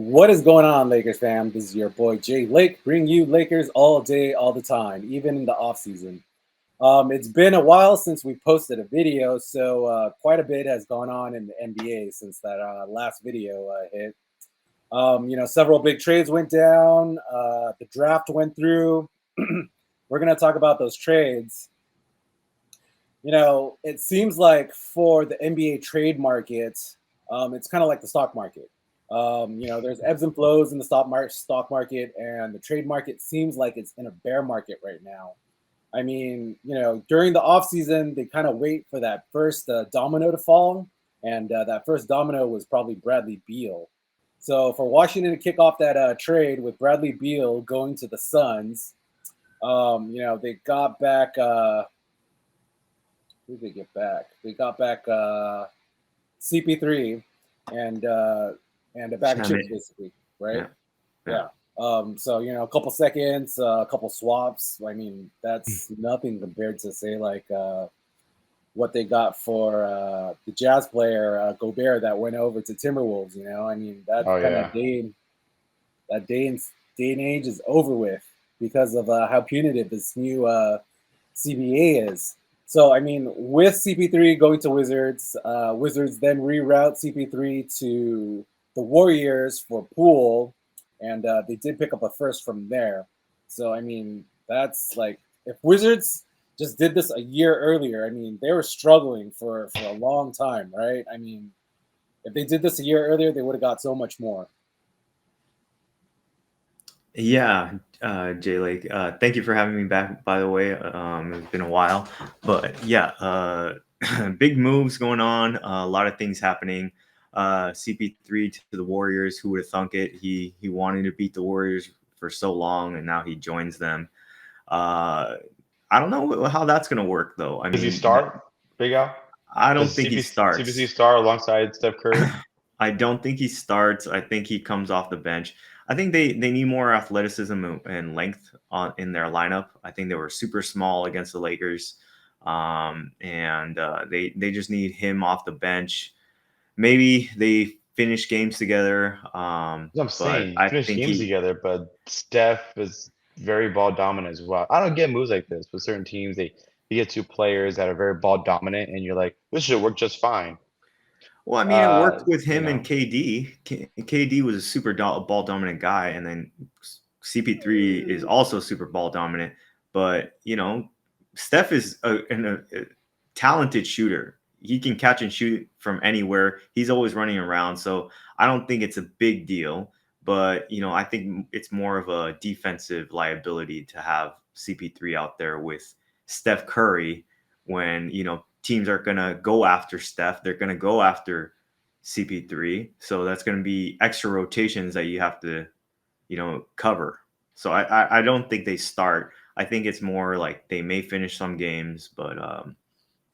What is going on, Lakers fam? This is your boy Jay Lake, bringing you Lakers all day, all the time, even in the off season. It's been a while since we posted a video, so quite a bit has gone on in the NBA since that last video hit. Several big trades went down. The draft went through. We're gonna talk about those trades. It seems like for the NBA trade market, it's kind of like the stock market. There's ebbs and flows in the stock market, and the trade market seems like it's in a bear market right now. I mean, during the off season, they kind of wait for that first domino to fall, and that first domino was probably Bradley Beal. So for Washington to kick off that trade with Bradley Beal going to the Suns, they got back. Who did they get back? They got back CP3 and and a bag of chips, basically, right? Yeah. So a couple seconds, a couple swaps. I mean, that's nothing compared to say like what they got for the Jazz player Gobert that went over to Timberwolves. I mean that kind of day and age is over with because of how punitive this new CBA is. So I mean, with CP3 going to Wizards, Wizards then reroute CP3 to the Warriors for Poole, and they did pick up a first from there. So I mean, that's like if Wizards just did this a year earlier, I mean, they were struggling for a long time, right? I mean, if they did this a year earlier, they would have got so much more. Yeah, Jay Lake, thank you for having me back, by the way. It's been a while, but yeah, big moves going on, a lot of things happening. CP3 to the Warriors, who would have thunk it? He wanted to beat the Warriors for so long, and now he joins them. Uh, I don't know how that's going to work, though. I Does he mean, start, Big Al? I don't Does think he CBC starts. start alongside Steph Curry? I don't think he starts. I think he comes off the bench. I think they need more athleticism and length in their lineup. I think they were super small against the Lakers, and they just need him off the bench. Maybe they finish games together, That's what I'm but saying. I Finish think games together, but Steph is very ball dominant as well. I don't get moves like this with certain teams. They get two players that are very ball dominant, and you're like, this should work just fine. Well, I mean, it worked with You him and know, KD. KD was a super ball dominant guy, and then CP3 is also super ball dominant. But Steph is a talented shooter. He can catch and shoot from anywhere. He's always running around, so I don't think it's a big deal. But I think it's more of a defensive liability to have CP3 out there with Steph Curry when teams are gonna go after Steph. They're gonna go after CP3. So that's gonna be extra rotations that you have to cover. So I don't think they start. I think it's more like they may finish some games, but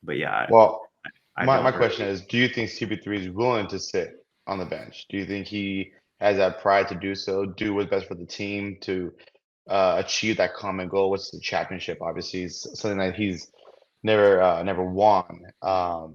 yeah, well, I my don't question really. is, do you think CP3 is willing to sit on the bench? Do you think he has that pride to do so, do what's best for the team to achieve that common goal, which is the championship? Obviously, is something that he's never won.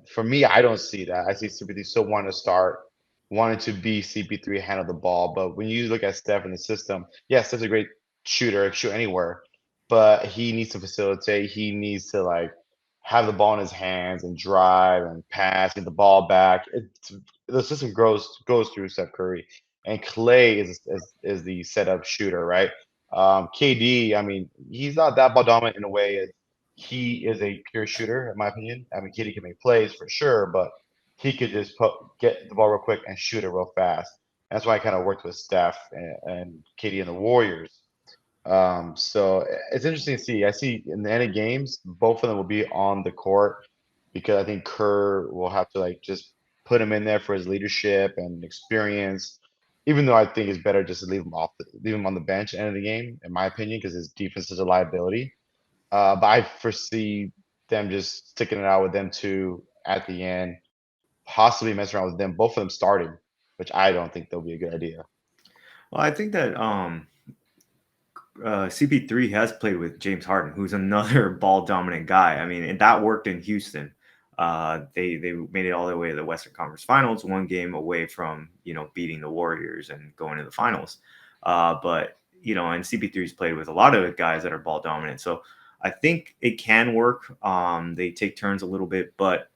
For me, I don't see that. I see CP3 still wanting to start, wanting to be CP3, handle the ball. But when you look at Steph in the system, yes, Steph's a great shooter, shoot anywhere, but he needs to facilitate. He needs to like have the ball in his hands and drive and pass, get the ball back. The system goes through Steph Curry, and Clay is the setup shooter, right? KD, I mean, he's not that ball dominant in a way. He is a pure shooter, in my opinion. I mean, KD can make plays for sure, but he could just get the ball real quick and shoot it real fast. That's why I kind of worked with Steph and KD and the Warriors. So it's interesting to see. I see in the end of games, both of them will be on the court because I think Kerr will have to like just put him in there for his leadership and experience. Even though I think it's better just to leave him on the bench at the end of the game, in my opinion, because his defense is a liability. But I foresee them just sticking it out with them two at the end, possibly messing around with them, both of them starting, which I don't think that'll be a good idea. Well, I think that CP3 has played with James Harden, who's another ball dominant guy. I mean, and that worked in Houston. They made it all the way to the Western Conference Finals, one game away from beating the Warriors and going to the finals. But and CP3's played with a lot of guys that are ball dominant, so I think it can work. They take turns a little bit, but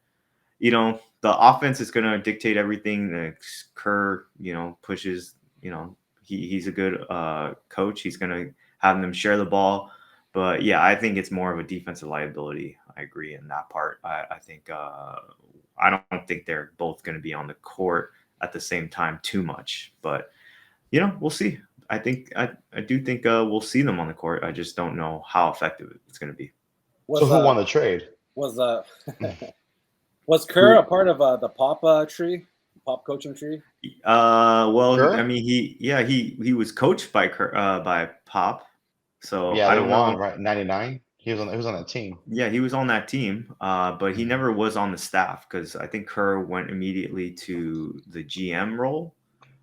the offense is going to dictate everything. The Kerr, pushes. He's a good coach. He's going to have them share the ball. But yeah, I think it's more of a defensive liability. I agree in that part. I think I don't think they're both going to be on the court at the same time too much. But we'll see. I do think we'll see them on the court. I just don't know how effective it's going to be. So who won the trade? Was Kerr a part of the Pop Pop coaching tree? Well, Kerr? I mean, he was coached by Pop. So Yeah, I they don't won, know. right? 99. He was on that team. Yeah, he was on that team, but he never was on the staff because I think Kerr went immediately to the GM role,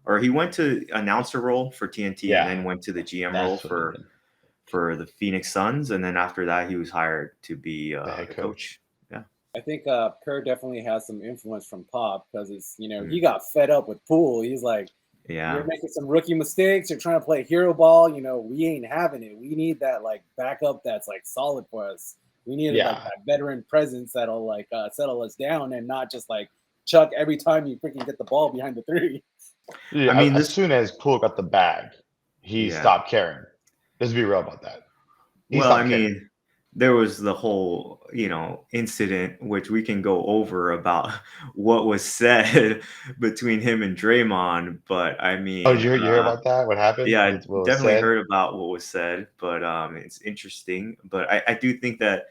or he went to announcer role for TNT Yeah. and then went to the GM That's role what he for did. for the Phoenix Suns, and then after that he was hired to be The head the coach. Yeah. I think Kerr definitely has some influence from Pop because it's he Mm. got fed up with Poole. He's like, Yeah. you're making some rookie mistakes. You're trying to play hero ball. We ain't having it. We need that like backup that's like solid for us. We need like Yeah. that veteran presence that'll like settle us down and not just like chuck every time you freaking get the ball behind the three. Yeah, I mean, as soon as Poole got the bag, he Yeah. stopped caring. Let's be real about that. He Well, I stopped caring. mean, there was the whole, incident, which we can go over about what was said between him and Draymond. But I Oh, mean, did you hear about that? What happened? yeah, I What was definitely said? heard about what was said, but it's interesting. But I do think that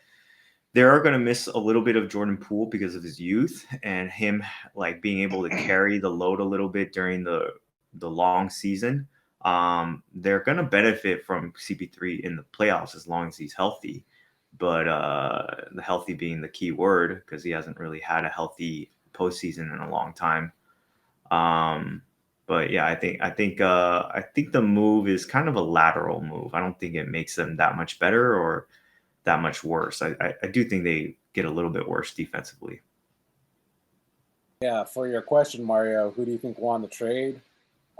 they are going to miss a little bit of Jordan Poole because of his youth and him like being able to carry the load a little bit during the long season. They're going to benefit from CP3 in the playoffs as long as he's healthy, but the healthy being the key word because he hasn't really had a healthy postseason in a long time. But yeah, I think the move is kind of a lateral move. I don't think it makes them that much better or that much worse. I do think they get a little bit worse defensively. Yeah, for your question, Mario, who do you think won the trade?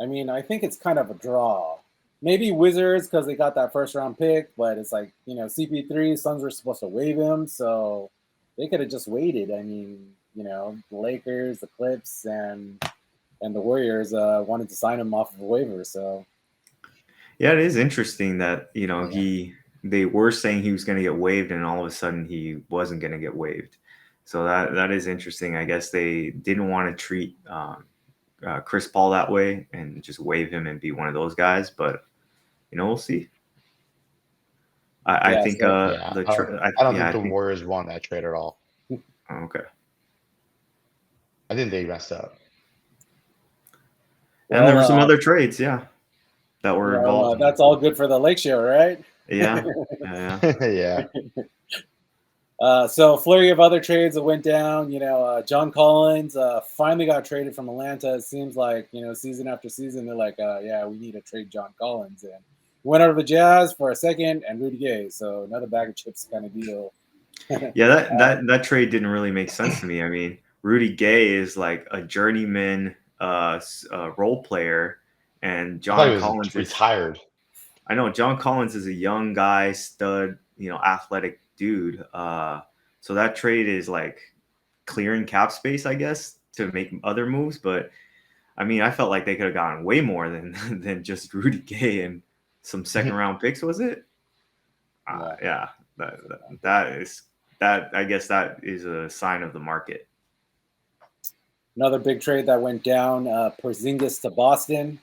I mean, I think it's kind of a draw. Maybe Wizards because they got that first round pick, but it's like, CP3, Suns were supposed to waive him, so they could have just waited. I mean, the Lakers, the Clips, and the Warriors wanted to sign him off of a waiver, so. Yeah, it is interesting that, they were saying he was going to get waived and all of a sudden he wasn't going to get waived. So that is interesting. I guess they didn't want to treat Chris Paul that way and just waive him and be one of those guys. But, we'll see. I Yeah, think so- Yeah, I don't think the Warriors won that trade at all. Okay. I think they messed up. And there were some other trades, that were involved. That's all good for the Lake Show, right? Yeah. Yeah. So flurry of other trades that went down. John Collins finally got traded from Atlanta. It seems like season after season they're like, yeah, we need to trade John Collins, and went over to the Jazz for a second and Rudy Gay. So another bag of chips kind of deal. Yeah, that trade didn't really make sense to me. I mean, Rudy Gay is like a journeyman role player, and I thought John he was Collins is retired. I know John Collins is a young guy, stud, athletic dude. So that trade is like clearing cap space, I guess, to make other moves. But I mean, I felt like they could have gotten way more than just Rudy Gay and some second round picks. Was it? Yeah. That I guess that is a sign of the market. Another big trade that went down, Porzingis to Boston.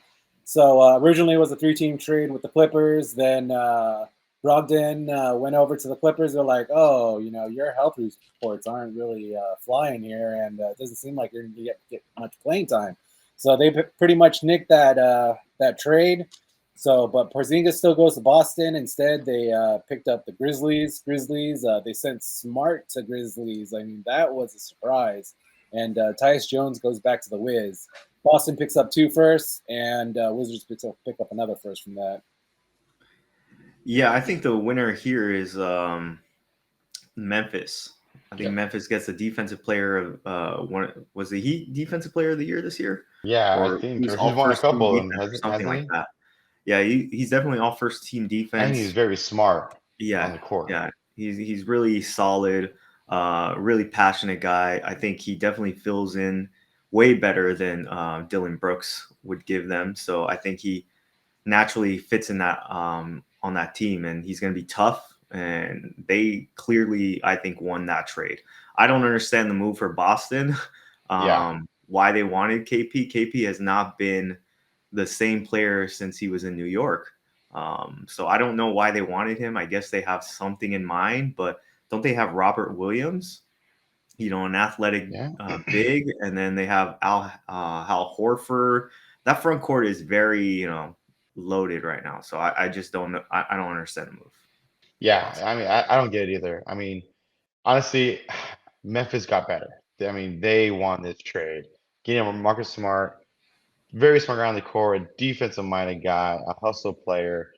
So originally it was a 3-team trade with the Clippers. Then Brogdon went over to the Clippers. They're like, oh, your health reports aren't really flying here, and it doesn't seem like you're going to get much playing time. So they pretty much nicked that trade. So, but Porzingis still goes to Boston. Instead, they picked up the Grizzlies. They sent Smart to Grizzlies. I mean, that was a surprise. And Tyus Jones goes back to the Wiz. Boston picks up 2 firsts, and Wizards pick up another first from that. Yeah, I think the winner here is Memphis. I think Yeah. Memphis gets the defensive player of was the Heat defensive player of the year this year? Yeah, I Or think he's he's all won a first team couple of them, defense or something hasn't like he? that. Yeah, he's definitely all first team And he's defense. very smart on the Yeah, court. yeah. He's really solid, really passionate guy. I think he definitely fills in way better than Dylan Brooks would give them. So I think he naturally fits in that on that team, and he's going to be tough. And they clearly, I think, won that trade. I don't understand the move for Boston. Yeah. Why they wanted KP. KP has not been the same player since he was in New York. So I don't know why they wanted him. I guess they have something in mind, but don't they have Robert Williams? An athletic Yeah. big, and then they have Hal Horford. That front court is very, loaded right now. So I just don't know. I don't understand the move. Yeah. I mean, I don't get it either. I mean, honestly, Memphis got better. I mean, they won this trade. Getting Marcus Smart, very smart guy on the court, defensive minded guy, a hustle player,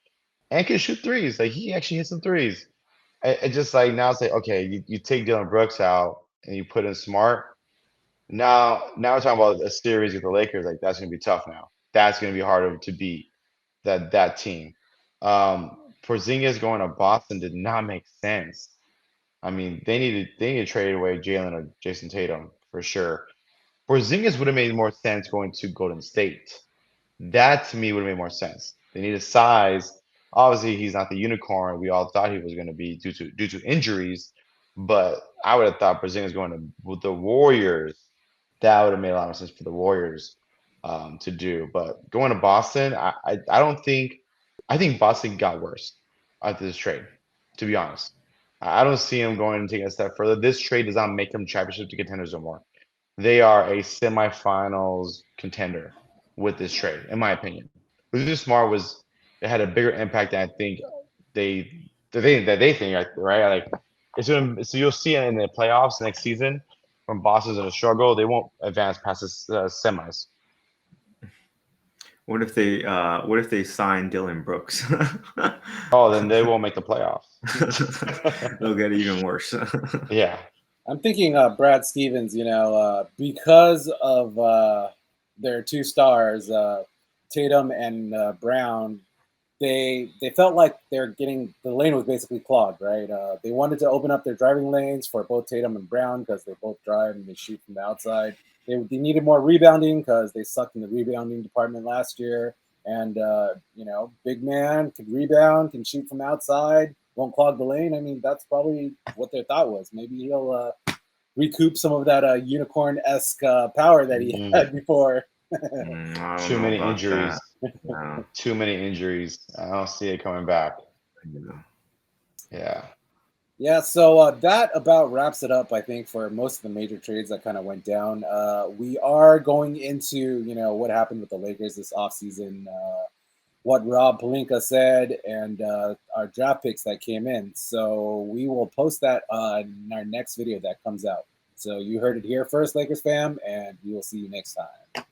and can shoot threes. Like he actually hit some threes. It just like now it's like, okay, you take Dylan Brooks out and you put in Smart. Now we're talking about a series with the Lakers. Like that's gonna be tough now. That's gonna be harder to beat that team. Porzingis going to Boston did not make sense. I mean, they need to trade away Jalen or Jason Tatum for sure. Porzingis would have made more sense going to Golden State. That to me would have made more sense. They need a size. Obviously, he's not the unicorn we all thought he was going to be due to injuries. But I would have thought Porzingis going to with the Warriors. That would have made a lot of sense for the Warriors to do. But going to Boston, I don't think. I think Boston got worse after this trade. To be honest, I don't see him going and taking a step further. This trade does not make them championship contenders no more. They are a semifinals contender with this trade, in my opinion. Lucius Smart was it had a bigger impact than I think they think, right? Like it's gonna so you'll see in the playoffs next season when Boston's in a struggle, they won't advance past the semis. What if they sign Dylan Brooks? Oh, then they won't make the playoffs. They'll get even worse. Yeah. I'm thinking Brad Stevens, because of their two stars, Tatum and Brown, they felt like the lane was basically clogged, right? They wanted to open up their driving lanes for both Tatum and Brown because they both drive and they shoot from the outside. They needed more rebounding because they sucked in the rebounding department last year. And big man can rebound, can shoot from outside, won't clog the lane. I mean, that's probably what their thought was. Maybe he'll recoup some of that unicorn-esque power that he had before. I don't Too know many about injuries. that. No. Too many injuries. I don't see it coming back. Yeah. Yeah, so that about wraps it up, I think, for most of the major trades that kind of went down. We are going into, what happened with the Lakers this offseason, what Rob Pelinka said, and our draft picks that came in. So we will post that in our next video that comes out. So you heard it here first, Lakers fam, and we will see you next time.